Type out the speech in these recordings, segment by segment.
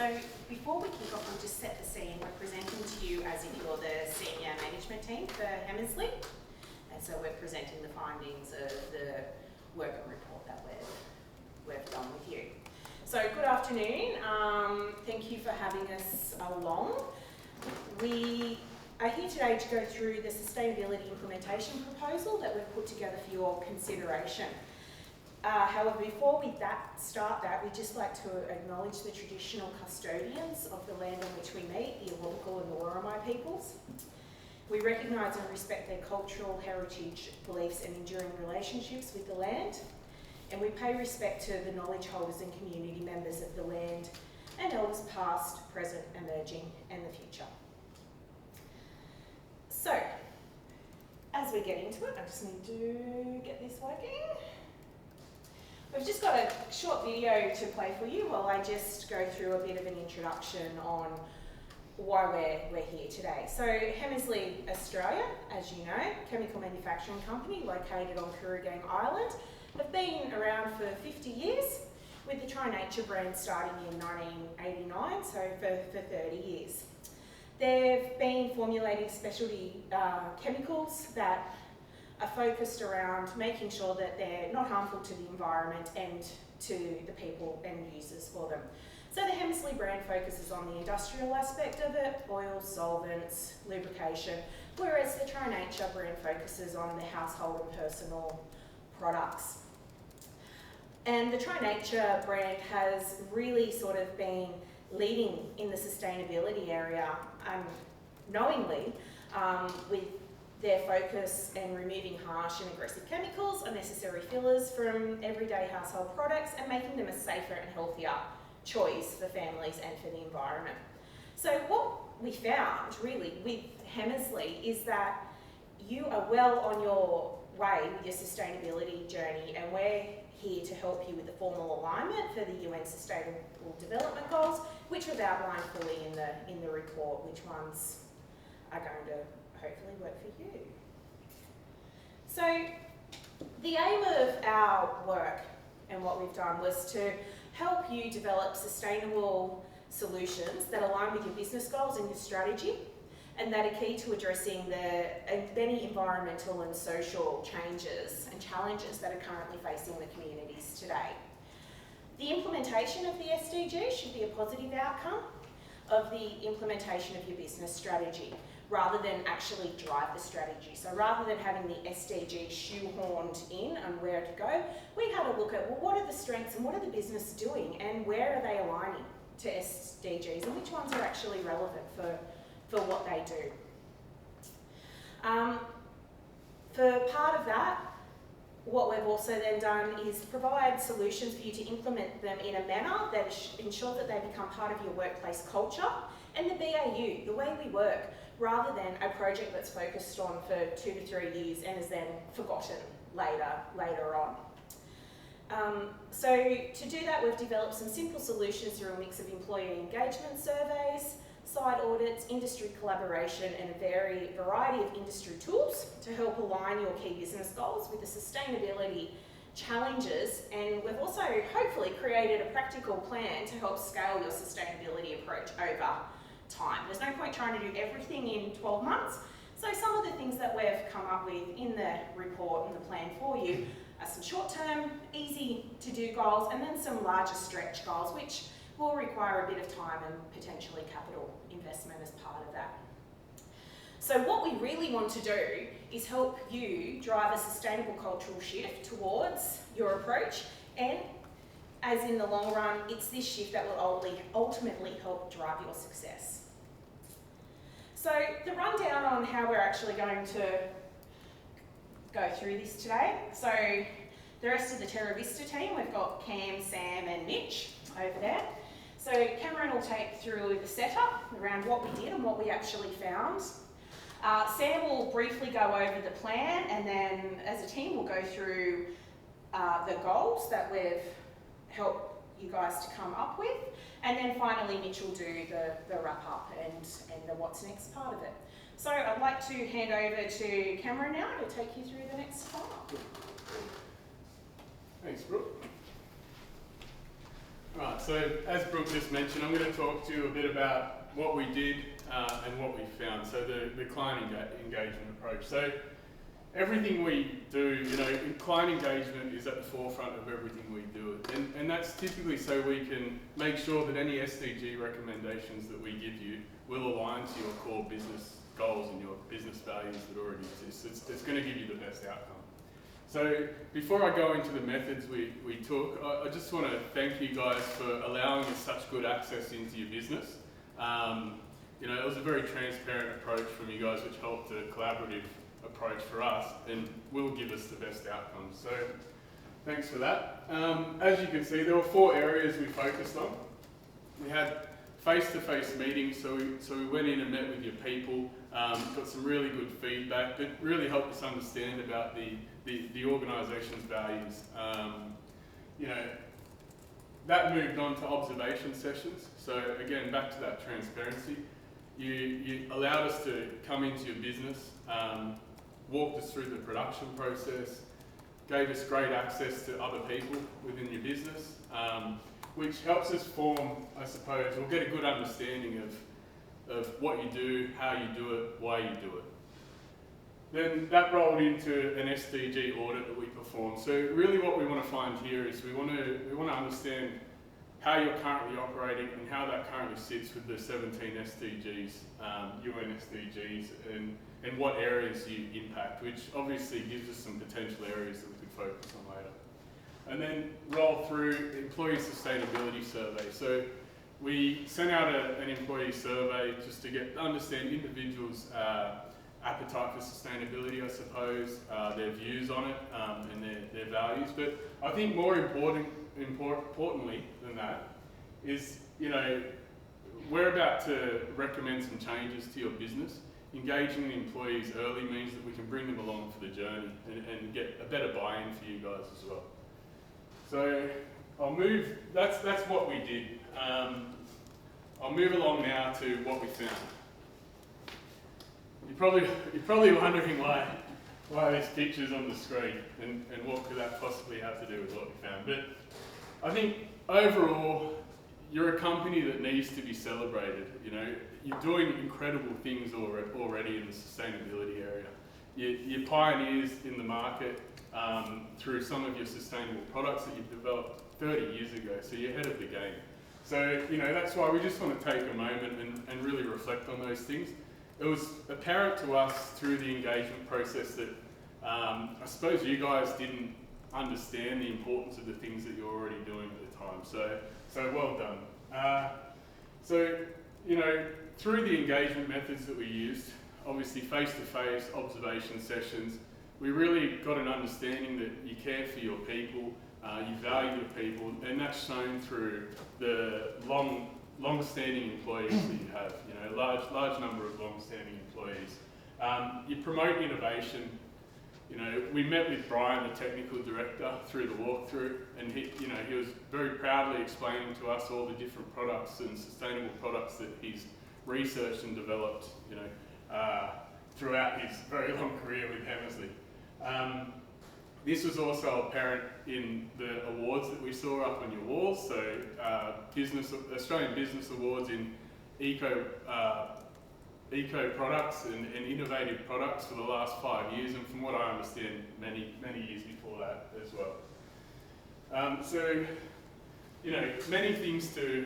So before we kick off, we'll just set the scene. We're presenting to you as if you're the senior management team for Hammersley. And so we're presenting the findings of the working report that we've done with you. So good afternoon. Thank you for having us along. We are here today to go through the sustainability implementation proposal that we've put together for your consideration. However, before we start that, we'd just like to acknowledge the traditional custodians of the land on which we meet, the Awabakal and the Worimi peoples. We recognise and respect their cultural heritage, beliefs and enduring relationships with the land, and we pay respect to the knowledge holders and community members of the land and elders past, present, emerging and the future. So, as we get into it, I just need to get this working. We've just got a short video to play for you while I just go through a bit of an introduction on why we're here today. So Hammersley Australia, as you know, chemical manufacturing company located on Kooragang Island, have been around for 50 years, with the Tri-Nature brand starting in 1989, so for 30 years. They've been formulating specialty chemicals that are focused around making sure that they're not harmful to the environment and to the people and users for them. So the Hammersley brand focuses on the industrial aspect of it, oils, solvents, lubrication, whereas the Tri-Nature brand focuses on the household and personal products. And the Tri-Nature brand has really sort of been leading in the sustainability area knowingly with their focus in removing harsh and aggressive chemicals, unnecessary fillers from everyday household products and making them a safer and healthier choice for families and for the environment. So what we found really with Hammersley is that you are well on your way with your sustainability journey, and we're here to help you with the formal alignment for the UN Sustainable Development Goals, which we've outlined fully in the report, which ones are going to hopefully work for you. So the aim of our work and what we've done was to help you develop sustainable solutions that align with your business goals and your strategy, and that are key to addressing the many environmental and social changes and challenges that are currently facing the communities today. The implementation of the SDGs should be a positive outcome of the implementation of your business strategy, rather than actually drive the strategy. So rather than having the SDGs shoehorned in and where to go, we had a look at, well, what are the strengths and what are the business doing and where are they aligning to SDGs and which ones are actually relevant for what they do. For part of that, what we've also then done is provide solutions for you to implement them in a manner that ensure that they become part of your workplace culture and the BAU, the way we work, rather than a project that's focused on for 2 to 3 years and is then forgotten later on. So to do that, we've developed some simple solutions through a mix of employee engagement surveys, site audits, industry collaboration, and a variety of industry tools to help align your key business goals with the sustainability challenges. And we've also hopefully created a practical plan to help scale your sustainability approach over time. There's no point trying to do everything in 12 months. So some of the things that we've come up with in the report and the plan for you are some short-term, easy to do goals, and then some larger stretch goals, which will require a bit of time and potentially capital investment as part of that. So what we really want to do is help you drive a sustainable cultural shift towards your approach, and as in the long run, it's this shift that will ultimately help drive your success. So the rundown on how we're actually going to go through this today. So the rest of the TerraVista team, we've got Cam, Sam and Mitch over there. So Cameron will take through the setup around what we did and what we actually found. Sam will briefly go over the plan, and then as a team we'll go through the goals that we've helped you guys to come up with, and then finally Mitch will do the wrap up and the what's next part of it. So I'd like to hand over to Cameron now to take you through the next part. Thanks, Brooke. Right, So as Brooke just mentioned, I'm going to talk to you a bit about what we did and what we found. So the client engagement approach. So everything we do, client engagement is at the forefront of everything we do. And that's typically so we can make sure that any SDG recommendations that we give you will align to your core business goals and your business values that already exist. It's going to give you the best outcome. So before I go into the methods we took, I just want to thank you guys for allowing us such good access into your business. It was a very transparent approach from you guys, which helped a collaborative approach for us and will give us the best outcomes. So thanks for that. As you can see, there were 4 areas we focused on. We had face-to-face meetings, so we went in and met with your people, got some really good feedback that really helped us understand about the organisation's values. That moved on to observation sessions. So again, back to that transparency. You allowed us to come into your business, walked us through the production process, gave us great access to other people within your business, which helps us form, I suppose, or get a good understanding of what you do, how you do it, why you do it. Then that rolled into an SDG audit that we performed. So really what we want to find here is we want to understand how you're currently operating and how that currently sits with the 17 SDGs, UN SDGs, and what areas you impact, which obviously gives us some potential areas that we could focus on later. And then roll through employee sustainability survey. So we sent out an employee survey just to understand individuals' appetite for sustainability, I suppose, their views on it, and their values. But I think more importantly than that is, we're about to recommend some changes to your business. Engaging the employees early means that we can bring them along for the journey and get a better buy-in for you guys as well. So that's what we did. I'll move along now to what we found. You're probably wondering why this picture's on the screen and what could that possibly have to do with what we found. But I think overall, you're a company that needs to be celebrated. You're doing incredible things already in the sustainability area. You're pioneers in the market through some of your sustainable products that you've developed 30 years ago, so you're ahead of the game. So, that's why we just want to take a moment and really reflect on those things. It was apparent to us through the engagement process that I suppose you guys didn't understand the importance of the things that you're already doing at the time. So well done. Through the engagement methods that we used, obviously face-to-face observation sessions, we really got an understanding that you care for your people, you value your people, and that's shown through the long-standing employees that you have. A large number of long-standing employees. You promote innovation. We met with Brian, the technical director, through the walkthrough, and he was very proudly explaining to us all the different products and sustainable products that he's researched and developed, throughout his very long career with Hammersley. This was also apparent in the awards that we saw up on your walls. So Australian Business Awards in eco products and innovative products for the last 5 years, and from what I understand, many years before that as well. Many things to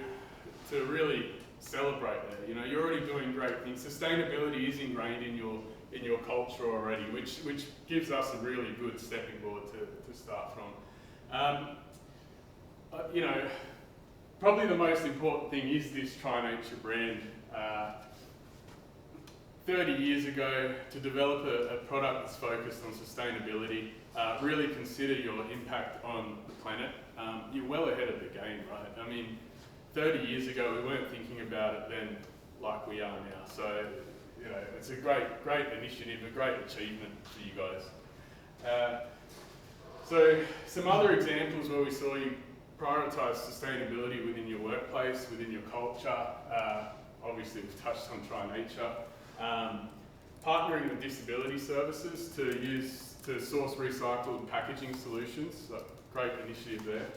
really celebrate there. You're already doing great things. Sustainability is ingrained in your culture already, which gives us a really good stepping board to start from. Probably the most important thing is this Try Nature brand. 30 years ago, to develop a product that's focused on sustainability, really consider your impact on the planet. You're well ahead of the game, right? 30 years ago, we weren't thinking about it then like we are now. So, it's a great initiative, a great achievement for you guys. So, some other examples where we saw you prioritise sustainability within your workplace, within your culture. Obviously, we've touched on Try Nature. Partnering with disability services to source recycled packaging solutions. So great initiative there.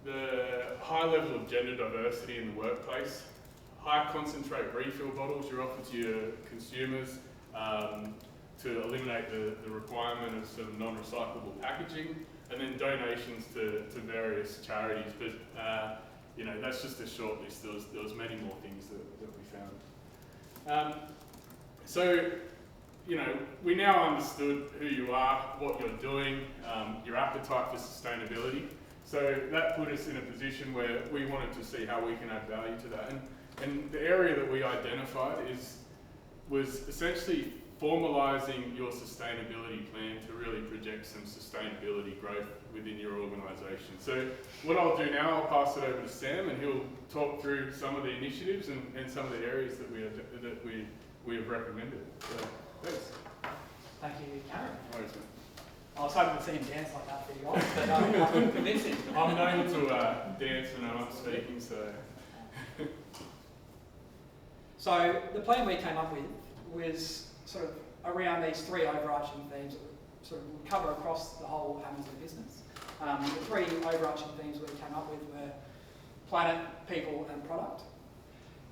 the high level of gender diversity in the workplace, high concentrate refill bottles you offer to your consumers to eliminate the requirement of some non-recyclable packaging, and then donations to various charities. But you know, that's just a short list. There was many more things that we found. So, you know, we now understood who you are, what you're doing, your appetite for sustainability. So that put us in a position where we wanted to see how we can add value to that. And the area that we identified was essentially formalising your sustainability plan to really project some sustainability growth within your organisation. So what I'll do now, I'll pass it over to Sam, and he'll talk through some of the initiatives and some of the areas that we have recommended. So thanks. Thank you, Karen. No worries, mate. I was hoping to see him dance like that for you guys, but I couldn't convince him. I'm known to dance when I'm not speaking, so. So the plan we came up with was sort of around these three overarching themes that we sort of cover across the whole Hammersley business. The three overarching themes we came up with were planet, people and product.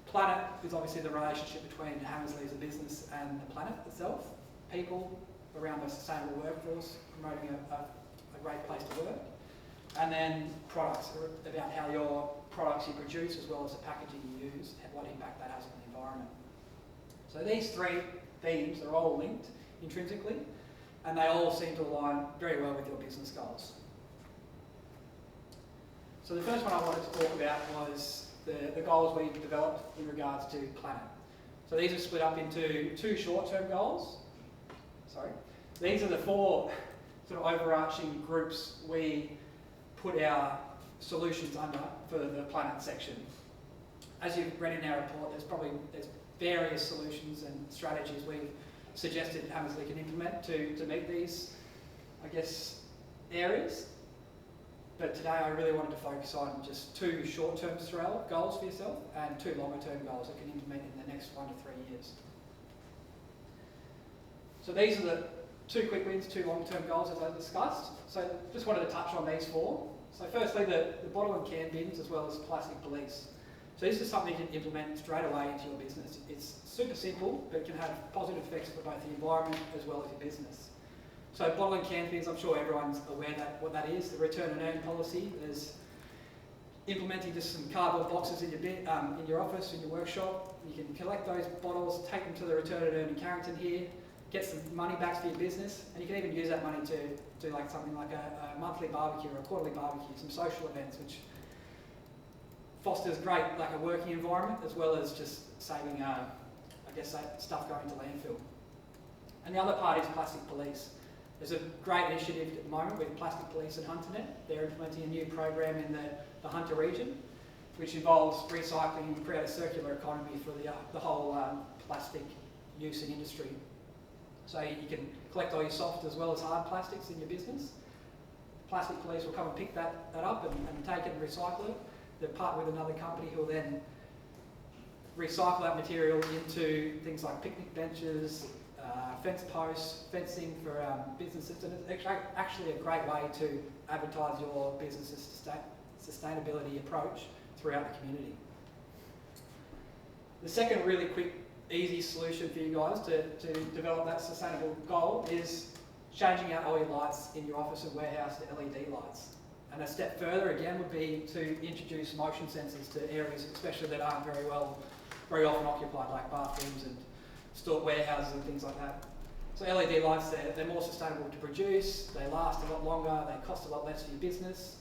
Planet is obviously the relationship between Hammersley as a business and the planet itself. People, around a sustainable workforce, promoting a great place to work. And then products, about how your products you produce as well as the packaging you use, and what impact that has on the environment. So these three themes are all linked intrinsically, and they all seem to align very well with your business goals. So the first one I wanted to talk about was the goals we developed in regards to planet. So these are split up into two short-term goals. These are the four sort of overarching groups we put our solutions under for the planet section. As you've read in our report, there's various solutions and strategies we've suggested Hammersley can implement to meet these, I guess, areas. But today I really wanted to focus on just two short-term goals for yourself and two longer-term goals that can implement in the next 1 to 3 years. So these are the two quick wins, two long-term goals as I discussed. So just wanted to touch on these four. So firstly, the bottle and can bins as well as plastic police. So this is something you can implement straight away into your business. It's super simple, but it can have positive effects for both the environment as well as your business. So bottle and can bins, I'm sure everyone's aware what that is, the return and earn policy. There's implementing just some cardboard boxes in your office, in your workshop. You can collect those bottles, take them to the return and earn in Carrington here, get some money back for your business, and you can even use that money to do like something like a monthly barbecue or a quarterly barbecue, some social events, which fosters great like a working environment as well as just saving, I guess, stuff going to landfill. And the other part is plastic police. There's a great initiative at the moment with Plastic Police and HunterNet. They're implementing a new program in the Hunter region, which involves recycling and create a circular economy for the whole plastic use in industry. So you can collect all your soft as well as hard plastics in your business. Plastic Police will come and pick that up and take it and recycle it. They'll partner with another company who will then recycle that material into things like picnic benches, fence posts, fencing for businesses, and it's actually a great way to advertise your business's sustainability approach throughout the community. The second really quick easy solution for you guys to develop that sustainable goal is changing out all your lights in your office and warehouse to LED lights. And a step further again would be to introduce motion sensors to areas especially that aren't very often occupied, like bathrooms and store warehouses and things like that. So LED lights, they're more sustainable to produce, they last a lot longer, they cost a lot less for your business.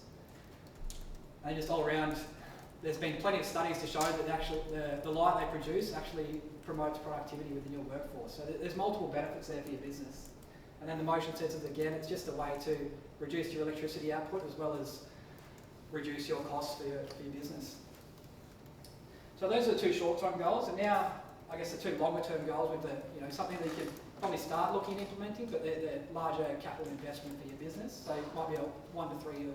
And just all around, there's been plenty of studies to show that the light they produce actually promotes productivity within your workforce. So there's multiple benefits there for your business. And then the motion sensors, again, it's just a way to reduce your electricity output as well as reduce your costs for your business. So those are the two short-term goals, and now I guess the two longer-term goals with something that you can probably start looking at implementing, but they're larger capital investment for your business. So it might be a 1 to 3 year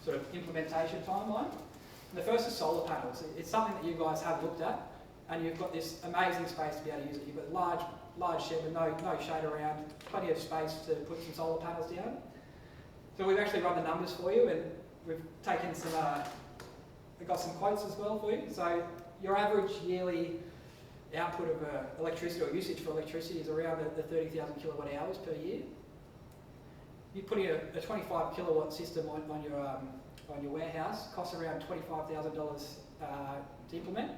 sort of implementation timeline. And the first is solar panels. It's something that you guys have looked at, and you've got this amazing space to be able to use it. You've got large shed with no shade around, plenty of space to put some solar panels down. So we've actually run the numbers for you, and we've taken some, we've got some quotes as well for you. So your average yearly output of electricity or usage for electricity is around the 30,000 kilowatt hours per year. You putting a 25 kilowatt system on your warehouse costs around $25,000 to implement.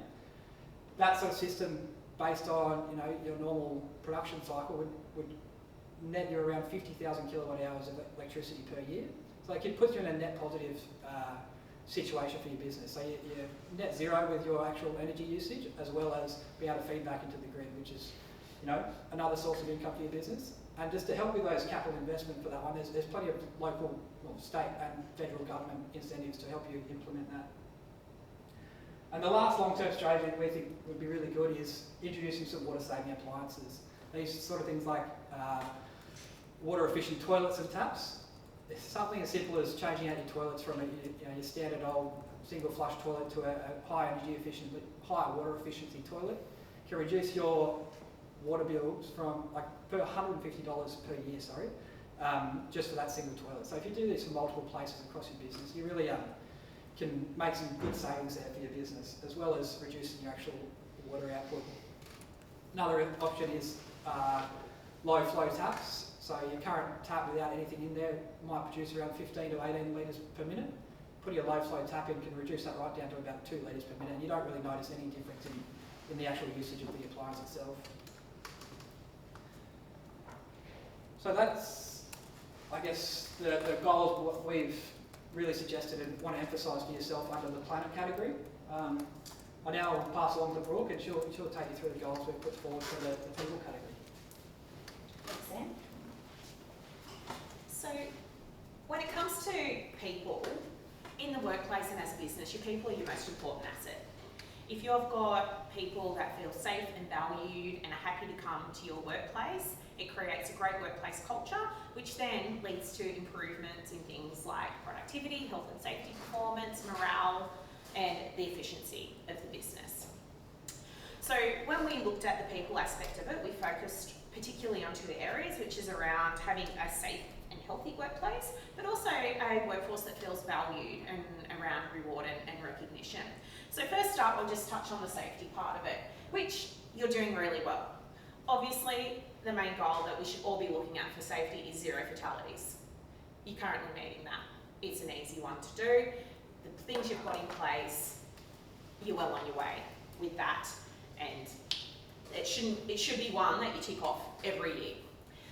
That sort of system, based on your normal production cycle, would net you around 50,000 kilowatt hours of electricity per year. So it puts you in a net positive situation for your business. So you're net zero with your actual energy usage, as well as being able to feed back into the grid, which is another source of income for your business. And just to help with those capital investment for that one, there's plenty of local, state and federal government incentives to help you implement that. And the last long-term strategy that we think would be really good is introducing some water-saving appliances. These sort of things like water-efficient toilets and taps. It's something as simple as changing out your toilets from your standard old single flush toilet to a high energy efficient, high water efficiency toilet. Can reduce your water bills from per $150 per year, just for that single toilet. So if you do this in multiple places across your business, you really can make some good savings there for your business, as well as reducing your actual water output. Another option is low flow taps. So your current tap without anything in there might produce around 15 to 18 litres per minute. Putting a low flow tap in can reduce that right down to about 2 litres per minute, and you don't really notice any difference in the actual usage of the appliance itself. So that's, I guess, the goals of what we've really suggested and want to emphasise for yourself under the planet category. I now will pass along to Brooke, and she'll take you through the goals we've put forward for the people category. Thanks, Sam. So, when it comes to people, in the workplace and as a business, your people are your most important asset. If you've got people that feel safe and valued and are happy to come to your workplace, it creates a great workplace culture, which then leads to improvements in things like productivity, health and safety performance, morale, and the efficiency of the business. So when we looked at the people aspect of it, we focused particularly on 2 areas, which is around having a safe and healthy workplace, but also a workforce that feels valued and around reward and recognition. So first up, I'll just touch on the safety part of it, which you're doing really well. Obviously, the main goal that we should all be looking at for safety is 0 fatalities. You're currently meeting that. It's an easy one to do. The things you've got in place, you're well on your way with that, and it should be one that you tick off every year.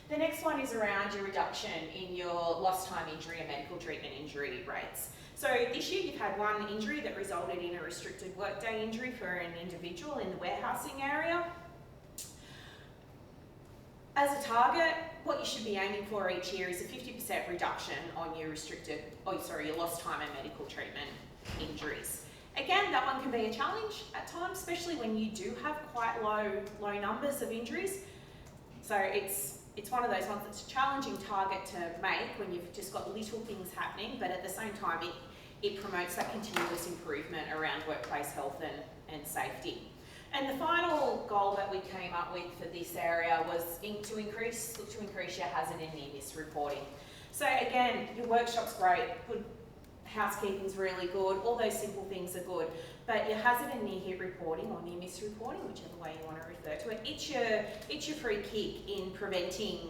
The next one is around your reduction in your lost time injury and medical treatment injury rates. So this year you've had 1 injury that resulted in a restricted workday injury for an individual in the warehousing area. As a target, what you should be aiming for each year is a 50% reduction on your your lost time and medical treatment injuries. Again, that one can be a challenge at times, especially when you do have quite low numbers of injuries. So it's one of those ones that's a challenging target to make when you've just got little things happening, but at the same time, it promotes that continuous improvement around workplace health and safety. And the final goal that we came up with for this area was to increase your hazard and near miss reporting. So again, your workshop's great, good housekeeping's really good, all those simple things are good, but your hazard and near hit reporting or near miss reporting, whichever way you want to refer to it, it's your free kick in preventing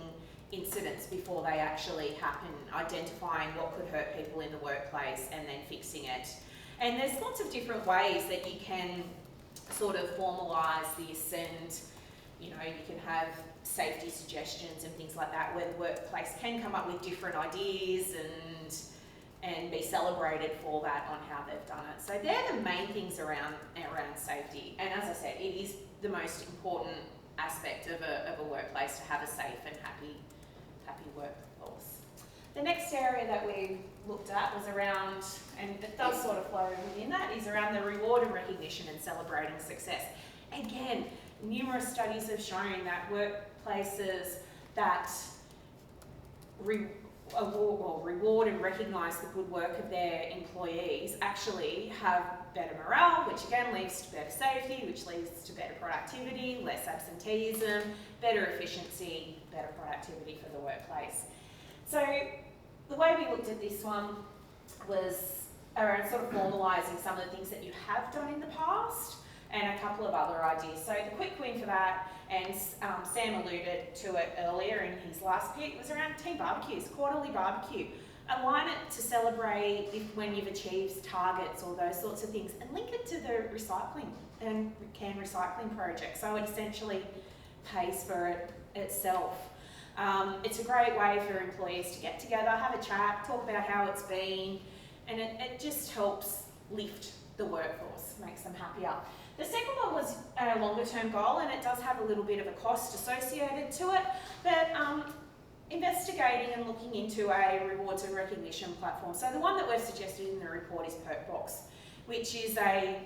incidents before they actually happen, identifying what could hurt people in the workplace and then fixing it. And there's lots of different ways that you can sort of formalise this, and you can have safety suggestions and things like that where the workplace can come up with different ideas and be celebrated for that on how they've done it. So they're the main things around safety, and as I said, it is the most important aspect of a workplace to have a safe and happy workforce. The next area that we looked at was around, and it does sort of flow within that, is around the reward and recognition and celebrating success. Again, numerous studies have shown that workplaces that reward and recognise the good work of their employees actually have better morale, which again leads to better safety, which leads to better productivity, less absenteeism, better efficiency, better productivity for the workplace. So the way we looked at this one was around sort of formalising some of the things that you have done in the past and a couple of other ideas. So the quick win for that, and Sam alluded to it earlier in his last pick, was around team barbecues, quarterly barbecue. Align it to celebrate when you've achieved targets or those sorts of things, and link it to the recycling and can recycling project. So it essentially pays for it itself. It's a great way for employees to get together, have a chat, talk about how it's been, and it just helps lift the workforce, makes them happier. The second one was a longer term goal, and it does have a little bit of a cost associated to it, but investigating and looking into a rewards and recognition platform. So the one that we've suggested in the report is Perkbox, which is a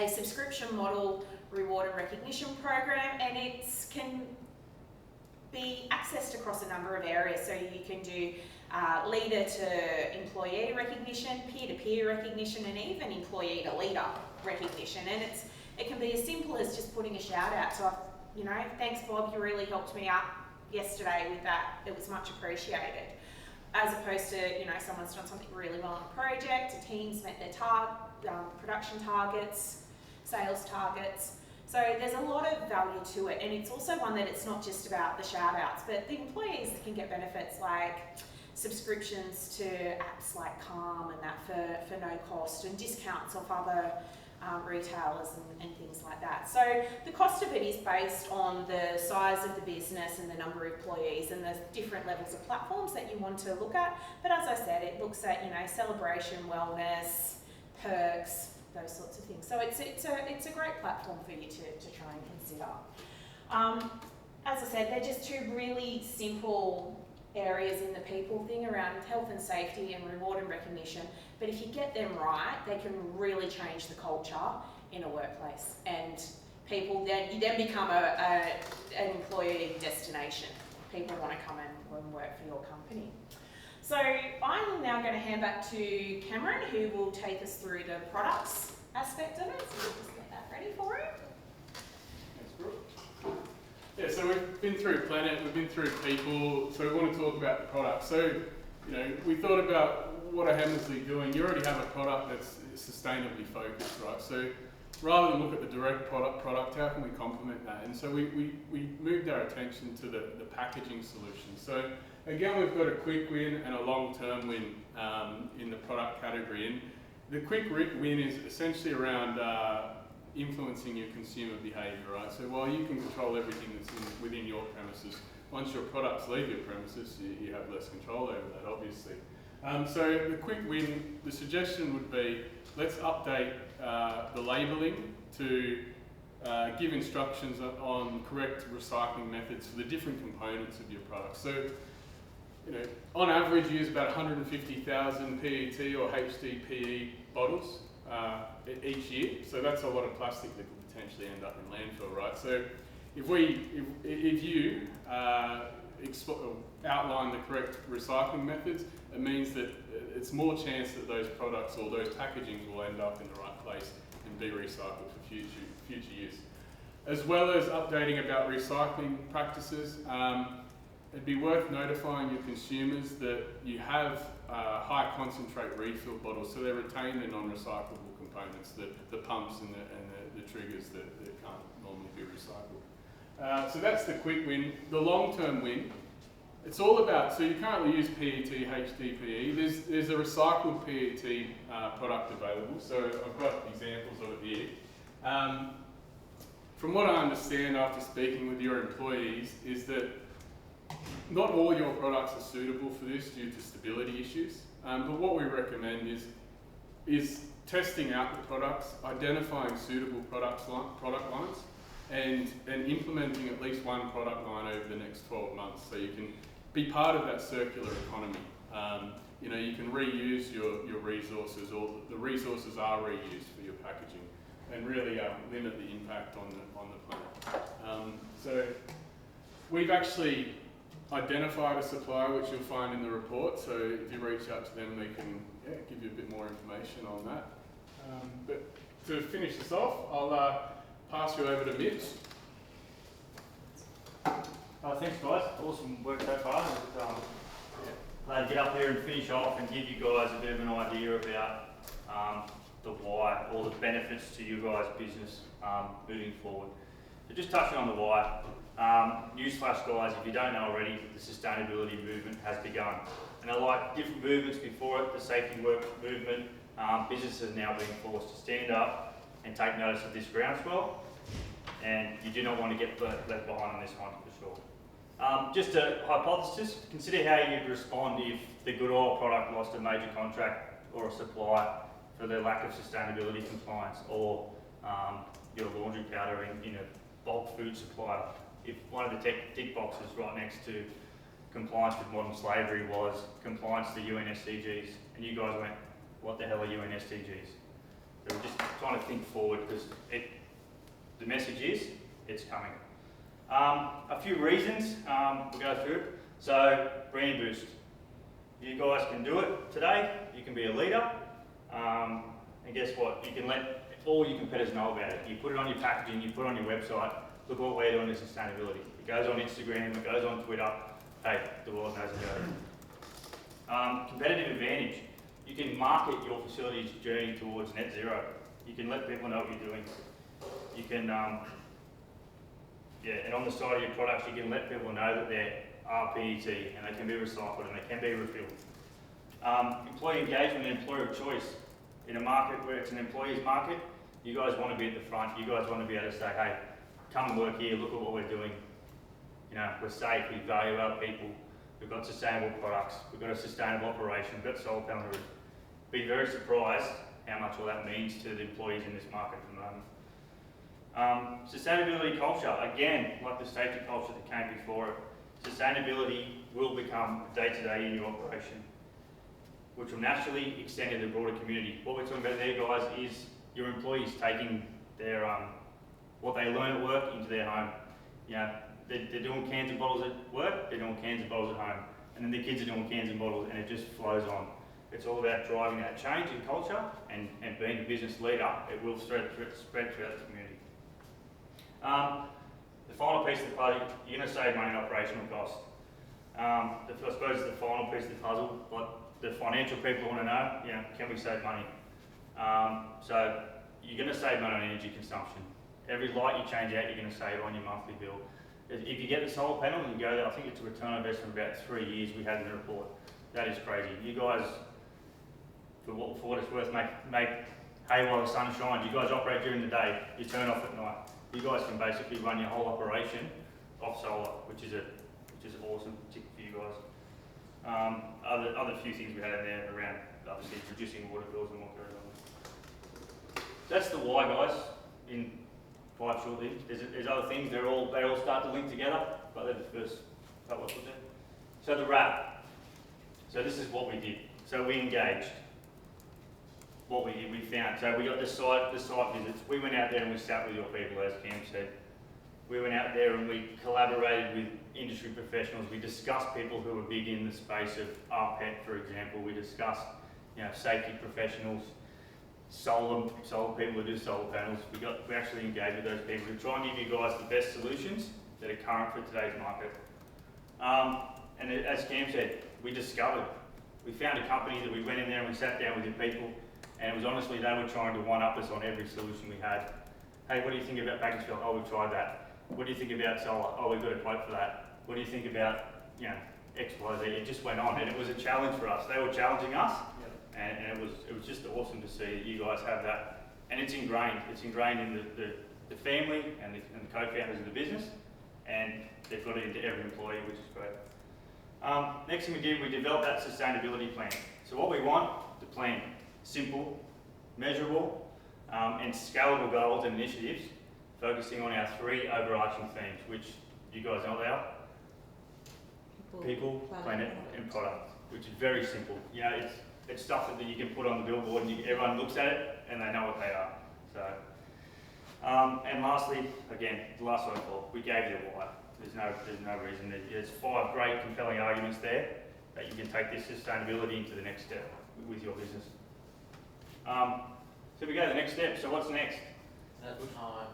subscription model reward and recognition program, and it can be accessed across a number of areas. So you can do leader to employee recognition, peer-to-peer recognition, and even employee to leader recognition. And it can be as simple as just putting a shout out. So, thanks Bob, you really helped me out yesterday with that. It was much appreciated. As opposed to, someone's done something really well on a project, a team's met their production targets, sales targets. So there's a lot of value to it, and it's also one that it's not just about the shout outs, but the employees can get benefits like subscriptions to apps like Calm and that for no cost, and discounts off other retailers and things like that. So the cost of it is based on the size of the business and the number of employees and the different levels of platforms that you want to look at. But as I said, it looks at celebration, wellness, perks, those sorts of things. So it's a great platform for you to try and consider. As I said, they're just two really simple areas in the people thing around health and safety and reward and recognition. But if you get them right, they can really change the culture in a workplace, and you then become an employee destination. People want to come and work for your company. So I'm now going to hand back to Cameron, who will take us through the products aspect of it. So we'll just get that ready for him. Thanks, Brooke. Yeah, so we've been through planet, we've been through people, so we want to talk about the product. So, we thought about what are Hammersley doing. You already have a product that's sustainably focused, right? So rather than look at the direct product, how can we complement that? And so we moved our attention to the packaging solution. So again, we've got a quick win and a long-term win in the product category. And the quick win is essentially around influencing your consumer behaviour, right? So while you can control everything that's within your premises, once your products leave your premises, you have less control over that, obviously. So the quick win, the suggestion would be, let's update the labelling to give instructions on correct recycling methods for the different components of your product. So, on average, you use about 150,000 PET or HDPE bottles each year. So that's a lot of plastic that could potentially end up in landfill, right? So if you outline the correct recycling methods, it means that it's more chance that those products or those packagings will end up in the right place and be recycled for future use. As well as updating about recycling practices, it'd be worth notifying your consumers that you have high concentrate refill bottles, so they retain the non-recyclable components, the pumps and the triggers that can't normally be recycled. So that's the quick win. The long-term win, it's all about, so you currently use PET, HDPE. There's a recycled PET product available, so I've got examples of it here. From what I understand after speaking with your employees is that not all your products are suitable for this due to stability issues, but what we recommend is testing out the products, identifying suitable product lines, and implementing at least one product line over the next 12 months, so you can be part of that circular economy. You can reuse your resources, or the resources are reused for your packaging, and really limit the impact on the planet. So we've actually identified a supplier, which you'll find in the report, so if you reach out to them, they can give you a bit more information on that. But to finish this off, I'll pass you over to Mitch. Thanks guys, awesome work so far. glad to get up here and finish off and give you guys a bit of an idea about the why, all the benefits to you guys' business moving forward. So just touching on the why, newsflash guys, if you don't know already, the sustainability movement has begun. And like different movements before it, the safety work movement, businesses are now being forced to stand up and take notice of this groundswell. And you do not want to get left behind on this one for sure. Just a hypothesis, consider how you'd respond if the Good Oil product lost a major contract or a supply for their lack of sustainability compliance, or your laundry powder in a bulk food supplier. If one of the tick boxes right next to compliance with modern slavery was compliance to UN SDGs, and you guys went, what the hell are UN SDGs? So we're just trying to think forward, because the message is, it's coming. A few reasons, we'll go through. So, brand boost. You guys can do it today, you can be a leader, and guess what? You can let all your competitors know about it. You put it on your packaging, you put it on your website, look what we're doing in sustainability. It goes on Instagram, it goes on Twitter, hey, the world knows about it. Competitive advantage. You can market your facility's journey towards net zero. You can let people know what you're doing. You can, and on the side of your products, you can let people know that they're PET and they can be recycled and they can be refilled. Employee engagement and employer of choice. In a market where it's an employee's market, you guys want to be at the front. You guys want to be able to say, hey, come and work here, look at what we're doing. You know, we're safe, we value our people, we've got sustainable products, we've got a sustainable operation, we've got solar panel roof. Be very surprised how much all that means to the employees in this market at the moment. Sustainability culture, again, like the safety culture that came before it, sustainability will become day-to-day in your operation, which will naturally extend to the broader community. What we're talking about there, guys, is your employees taking their what they learn at work into their home. You know, they're doing cans and bottles at work, they're doing cans and bottles at home, and then the kids are doing cans and bottles, and it just flows on. It's all about driving that change in culture and being a business leader. It will spread throughout the community. The final piece of the puzzle, you're going to save money in operational costs. I suppose the final piece of the puzzle, like the financial people want to know, you know, can we save money? So you're going to save money on energy consumption. Every light you change out, you're going to save on your monthly bill. If you get the solar panel and you go there, I think it's a return on investment of about 3 years we had in the report. That is crazy. You guys, for what it's worth, make hay while the sun shines. You guys operate during the day, you turn off at night. You guys can basically run your whole operation off solar, which is awesome, particularly for you guys. Other few things we had in there around obviously reducing water bills and what goes on. That's the why, guys. In 5 short things. There's other things. They all start to link together, but they're the first couple of them. So the wrap. So this is what we did. So we engaged. What we did, we found. So we got the site visits. We went out there and we sat with your people, as Cam said. We went out there and we collaborated with industry professionals. We discussed people who were big in the space of RPET, for example. We discussed, you know, safety professionals, solar people who do solar panels. We actually engaged with those people to try and give you guys the best solutions that are current for today's market. And as Cam said, we found a company that we went in there and we sat down with your people, and it was honestly, they were trying to one-up us on every solution we had. Hey, what do you think about package fill? Oh, we've tried that. What do you think about solar? Oh, we've got a quote for that. What do you think about, you know, X, Y, Z? It just went on, and it was a challenge for us. They were challenging us, and it was just awesome to see that you guys have that. And it's ingrained. It's ingrained in the family and the co-founders of the business, and they've got it into every employee, which is great. Next thing we did, we developed that sustainability plan. So what we want, the plan, simple, measurable, and scalable goals and initiatives, focusing on our 3 overarching themes, which you guys know they are. People, planet, and product, which is very simple. You know, it's stuff that you can put on the billboard and everyone looks at it and they know what they are. So, and lastly, again, the last one I thought, we gave you a why. There's no reason. There's 5 great compelling arguments there that you can take this sustainability into the next step with your business. So we go to the next step. So what's next? That's time.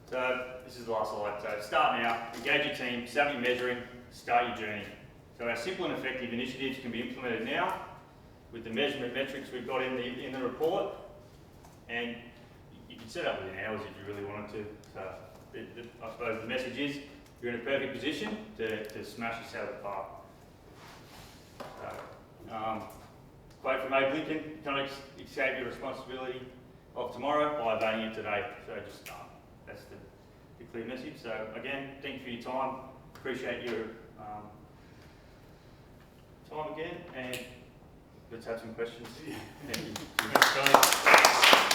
So this is the last slide. So start now, engage your team, start your measuring, start your journey. So our simple and effective initiatives can be implemented now with the measurement metrics we've got in the report, and you can set up within hours if you really wanted to. So I suppose the message is you're in a perfect position to smash this out of the park. So, quote from Abe Lincoln: "Cannot escape your responsibility of tomorrow by evading it today." So just that's the clear message. So again, thank you for your time. Appreciate your time again, and let's have some questions. Thank you. Thanks, guys.